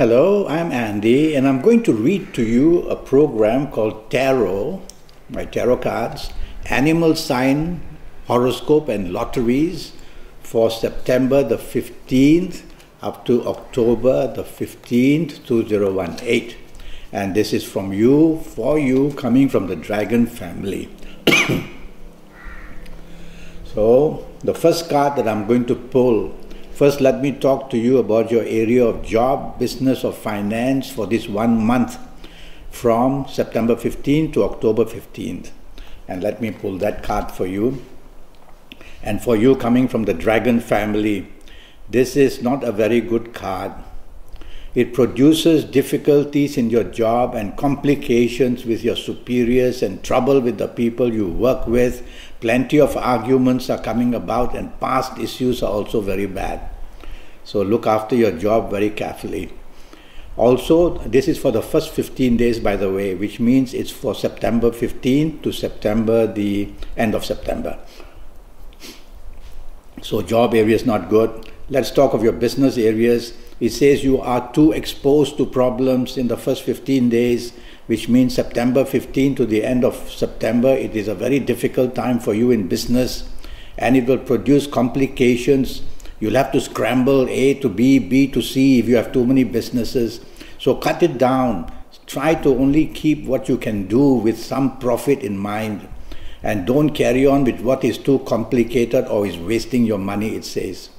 Hello, I'm Andy, and I'm going to read to you a program called Tarot, my tarot cards, Animal Sign, Horoscope and Lotteries for September the 15th up to October the 15th, 2018. And this is from you, for you, coming from the Dragon family. So, the first card that I'm going to pull, first, let me talk to you about your area of job, business, or finance for this 1 month from September 15th to October 15th. And let me pull that card for you. And for you coming from the Dragon family, this is not a very good card. It produces difficulties in your job and complications with your superiors and trouble with the people you work with. Plenty of arguments are coming about and past issues are also very bad. So look after your job very carefully. Also, this is for the first 15 days, by the way, which means it's for September 15th to September, the end of September. So job area is not good. Let's talk of your business areas. It says you are too exposed to problems in the first 15 days, which means September 15 to the end of September. It is a very difficult time for you in business, and it will produce complications. You'll have to scramble A to B, B to C if you have too many businesses. So cut it down. Try to only keep what you can do with some profit in mind, and don't carry on with what is too complicated or is wasting your money, it says.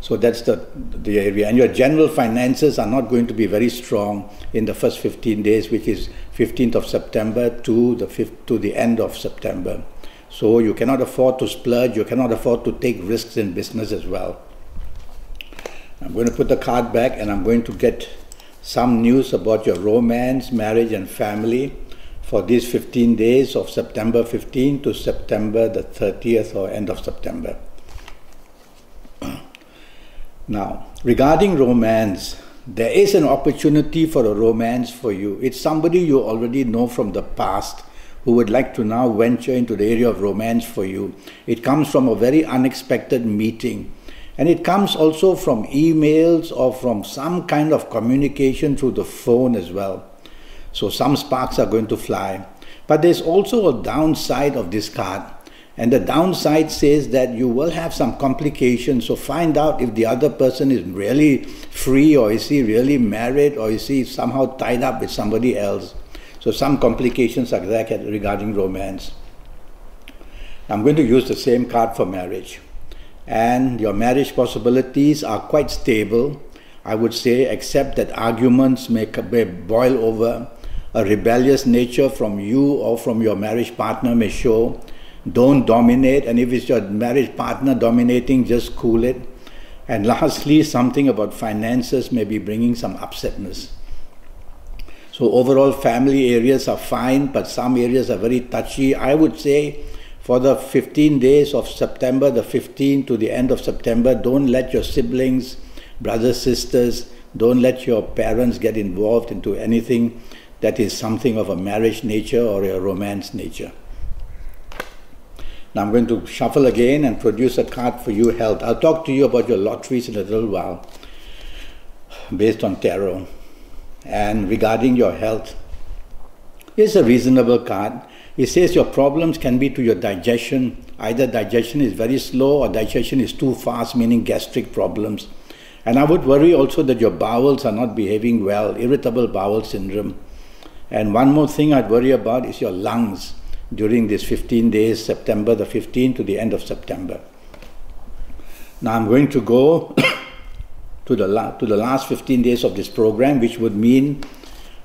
So that's the area. And your general finances are not going to be very strong in the first 15 days, which is 15th of September to the end of September. So you cannot afford to splurge, you cannot afford to take risks in business as well. I'm going to put the card back and I'm going to get some news about your romance, marriage and family for these 15 days of September 15 to September the 30th or end of September. Now, regarding romance, there is an opportunity for a romance for you. It's somebody you already know from the past who would like to now venture into the area of romance for you. It comes from a very unexpected meeting. And it comes also from emails or from some kind of communication through the phone as well. So some sparks are going to fly. But there's also a downside of this card. And the downside says that you will have some complications. So find out if the other person is really free, or is he really married, or is he somehow tied up with somebody else. So some complications are there regarding romance. I'm going to use the same card for marriage. And your marriage possibilities are quite stable, I would say, except that arguments may boil over. A rebellious nature from you or from your marriage partner may show. Don't dominate, and if it's your marriage partner dominating, just cool it. And lastly, something about finances may be bringing some upsetness. So overall, family areas are fine, but some areas are very touchy. I would say for the 15 days of September, the 15th to the end of September, don't let your siblings, brothers, sisters, don't let your parents get involved into anything that is something of a marriage nature or a romance nature. Now I'm going to shuffle again and produce a card for you, health. I'll talk to you about your lotteries in a little while, based on tarot. And regarding your health, it's a reasonable card. It says your problems can be to your digestion. Either digestion is very slow or digestion is too fast, meaning gastric problems. And I would worry also that your bowels are not behaving well, irritable bowel syndrome. And one more thing I'd worry about is your lungs during these 15 days, September the 15th to the end of September. Now I'm going to go to the last 15 days of this program, which would mean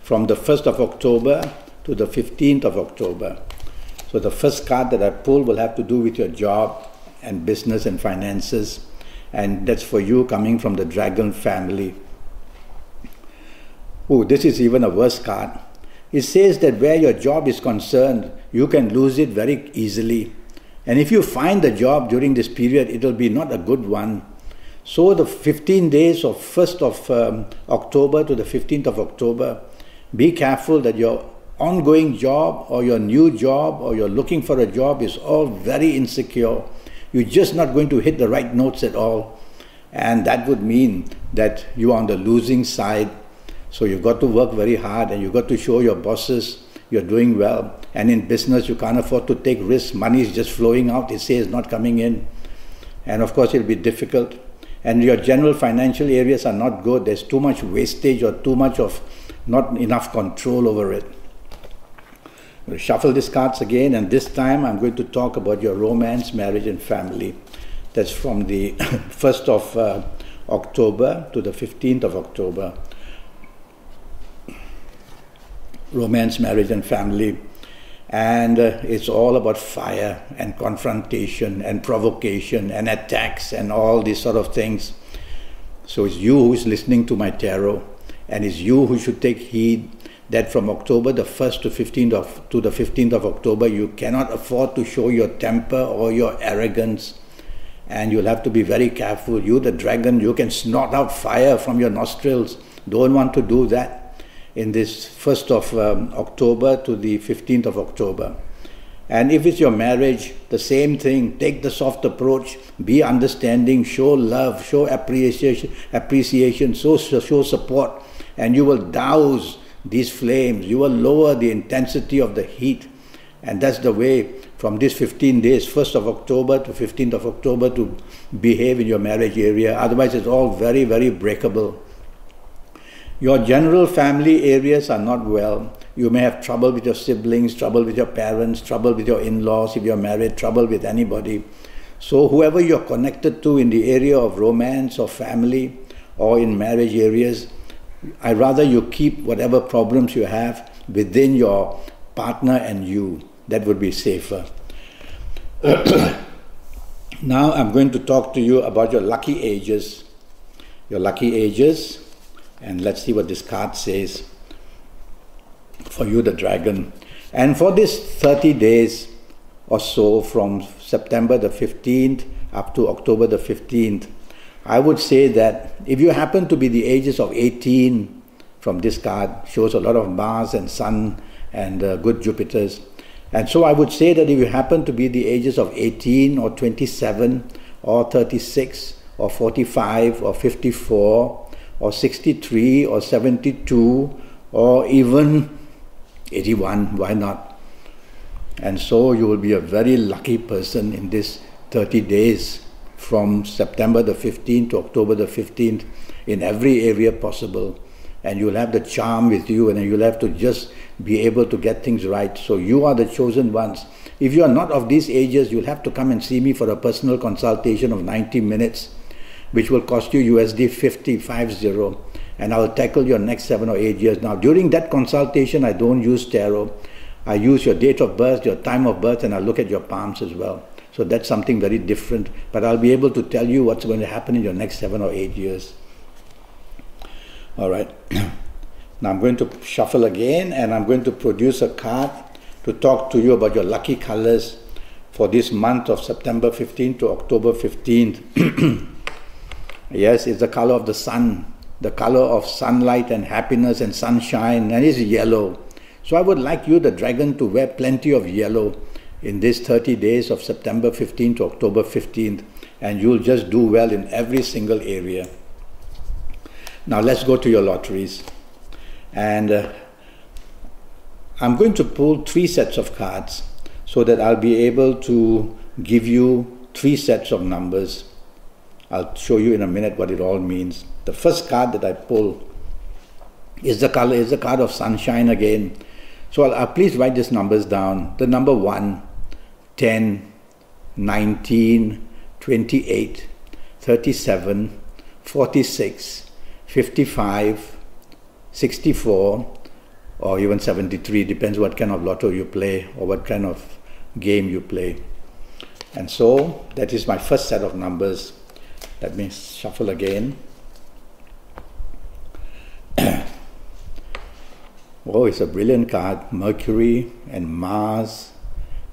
from the 1st of October to the 15th of October. So the first card that I pull will have to do with your job and business and finances, and that's for you coming from the Dragon family. Oh, this is even a worse card. It says that where your job is concerned, you can lose it very easily. And if you find the job during this period, it will be not a good one. So the 15 days of 1st of October to the 15th of October, be careful that your ongoing job or your new job or you're looking for a job is all very insecure. You're just not going to hit the right notes at all. And that would mean that you are on the losing side. So you've got to work very hard, and you've got to show your bosses you're doing well. And in business, you can't afford to take risks. Money is just flowing out. They say it's not coming in. And of course, it'll be difficult. And your general financial areas are not good. There's too much wastage or too much of not enough control over it. I'm going to shuffle these cards again, and this time I'm going to talk about your romance, marriage, and family. That's from the 1st of October to the 15th of October. Romance, marriage, and family. And it's all about fire and confrontation and provocation and attacks and all these sort of things. So it's you who is listening to my tarot, and it's you who should take heed that from October the 1st to the 15th of October, you cannot afford to show your temper or your arrogance, and you'll have to be very careful. You, the dragon, you can snort out fire from your nostrils. Don't want to do that in this 1st of October to the 15th of October. And if it's your marriage, the same thing. Take the soft approach, be understanding, show love, show appreciation, show support, and you will douse these flames. You will lower the intensity of the heat. And that's the way from these 15 days, 1st of October to 15th of October, to behave in your marriage area. Otherwise, it's all very, very breakable. Your general family areas are not well. You may have trouble with your siblings, trouble with your parents, trouble with your in-laws if you're married, trouble with anybody. So whoever you're connected to in the area of romance or family or in marriage areas, I'd rather you keep whatever problems you have within your partner and you. That would be safer. Now I'm going to talk to you about your lucky ages. Your lucky ages. And let's see what this card says for you, the dragon. And for this 30 days or so, from September the 15th up to October the 15th, I would say that if you happen to be the ages of 18, from this card, shows a lot of Mars and Sun and good Jupiters. And so I would say that if you happen to be the ages of 18 or 27 or 36 or 45 or 54, or 63 or 72 or even 81, why not? And so you will be a very lucky person in this 30 days from September the 15th to October the 15th in every area possible. And you'll have the charm with you, and you'll have to just be able to get things right. So you are the chosen ones. If you are not of these ages, you'll have to come and see me for a personal consultation of 90 minutes. Which will cost you USD 50, and I will tackle your next 7 or 8 years. Now, during that consultation, I don't use tarot. I use your date of birth, your time of birth, and I look at your palms as well. So that's something very different. But I'll be able to tell you what's going to happen in your next 7 or 8 years. All right. Now I'm going to shuffle again, and I'm going to produce a card to talk to you about your lucky colors for this month of September 15th to October 15th. Yes, it's the color of the sun, the color of sunlight and happiness and sunshine, and it's yellow. So I would like you, the dragon, to wear plenty of yellow in these 30 days of September 15th to October 15th, and you'll just do well in every single area. Now let's go to your lotteries. And I'm going to pull 3 sets of cards so that I'll be able to give you 3 sets of numbers. I'll show you in a minute what it all means. The first card that I pull is the card of sunshine again. So please write these numbers down. The number 1, 10, 19, 28, 37, 46, 55, 64, or even 73, depends what kind of lotto you play or what kind of game you play. And so that is my first set of numbers. Let me shuffle again. Oh, it's a brilliant card. Mercury and Mars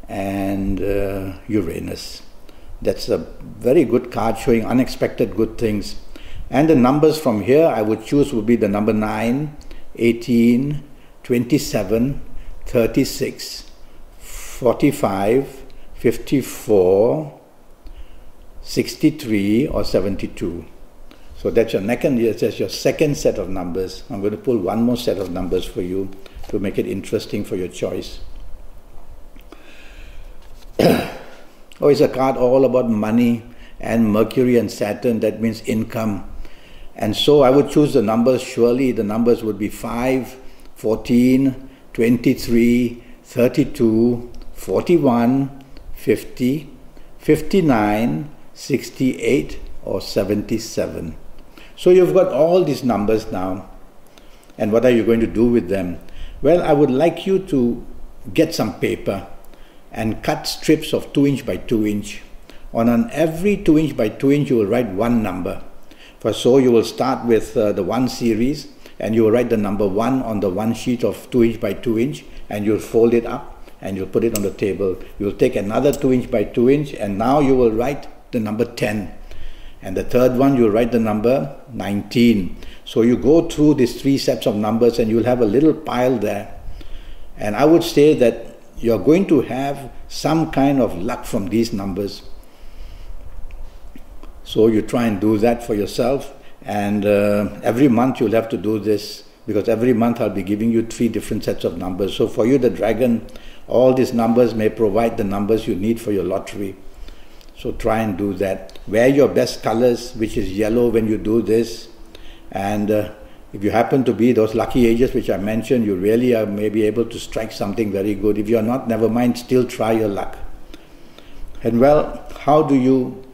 and Uranus. That's a very good card showing unexpected good things. And the numbers from here I would choose would be the number 9, 18, 27, 36, 45, 54, 63 or 72. So that's your that's your second set of numbers. I'm going to pull one more set of numbers for you to make it interesting for your choice. Oh, it's a card all about money and Mercury and Saturn. That means income. And so I would choose the numbers. Surely the numbers would be 5, 14, 23, 32, 41, 50, 59, 68, or 77. So you've got all these numbers now. And what are you going to do with them? Well, I would like you to get some paper and cut strips of 2 inch by 2 inch. On every 2 inch by 2 inch, you will write one number. So you will start with the 1 series, and you will write the number 1 on the 1 sheet of 2 inch by 2 inch, and you'll fold it up and you'll put it on the table. You'll take another 2 inch by 2 inch, and now you will write the number 10. And the third one, you'll write the number 19. So you go through these 3 sets of numbers and you'll have a little pile there. And I would say that you're going to have some kind of luck from these numbers. So you try and do that for yourself, and every month you'll have to do this, because every month I'll be giving you 3 different sets of numbers. So for you, the dragon, all these numbers may provide the numbers you need for your lottery. So try and do that. Wear your best colors, which is yellow, when you do this. And if you happen to be those lucky ages which I mentioned, you really are maybe able to strike something very good. If you're not, never mind, still try your luck. And well, how do you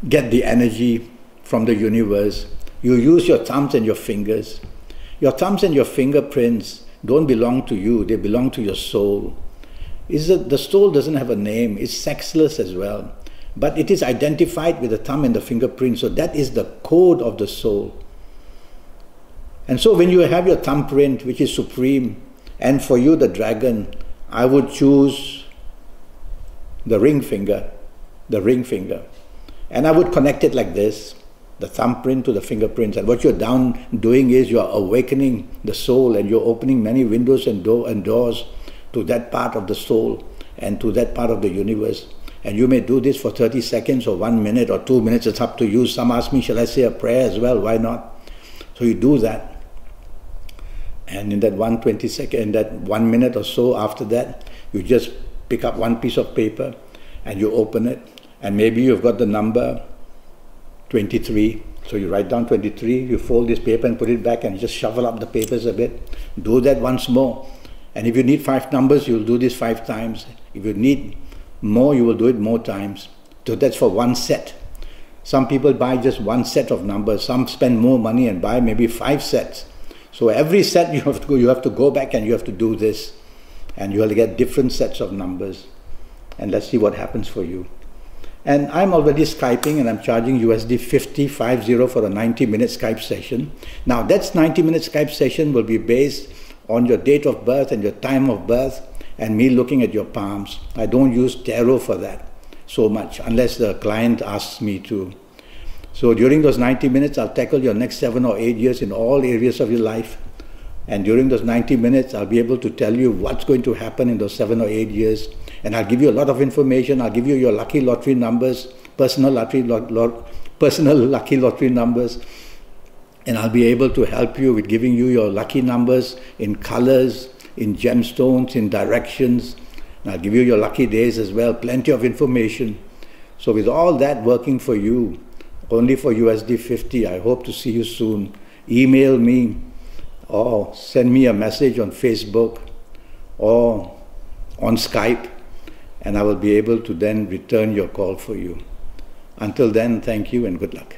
get the energy from the universe? You use your thumbs and your fingers. Your thumbs and your fingerprints don't belong to you, they belong to your soul. The soul doesn't have a name, it's sexless as well. But it is identified with the thumb and the fingerprint, so that is the code of the soul. And so when you have your thumbprint, which is supreme, and for you the dragon, I would choose the ring finger, and I would connect it like this, the thumbprint to the fingerprints. And what you're doing is you're awakening the soul, and you're opening many windows and doors to that part of the soul and to that part of the universe. And you may do this for 30 seconds or 1 minute or 2 minutes, it's up to you. Some ask me, shall I say a prayer as well? Why not? So you do that. And in that 120 second, in that 1 minute or so after that, you just pick up one piece of paper and you open it. And maybe you've got the number 23. So you write down 23, you fold this paper and put it back and just shuffle up the papers a bit. Do that once more. And if you need 5 numbers, you'll do this 5 times. If you need more, you will do it more times. So that's for one set. Some people buy just one set of numbers. Some spend more money and buy maybe 5 sets. So every set you have to go back and you have to do this. And you will get different sets of numbers. And let's see what happens for you. And I'm already Skyping, and I'm charging USD 50 for a 90-minute Skype session. Now that 90-minute Skype session will be based on your date of birth and your time of birth and me looking at your palms. I don't use tarot for that so much, unless the client asks me to. So during those 90 minutes, I'll tackle your next 7 or 8 years in all areas of your life. And during those 90 minutes, I'll be able to tell you what's going to happen in those 7 or 8 years. And I'll give you a lot of information. I'll give you your lucky lottery numbers, personal lucky lottery numbers. And I'll be able to help you with giving you your lucky numbers in colors, in gemstones, in directions. And I'll give you your lucky days as well, plenty of information. So with all that working for you, only for USD 50, I hope to see you soon. Email me or send me a message on Facebook or on Skype, and I will be able to then return your call for you. Until then, thank you and good luck.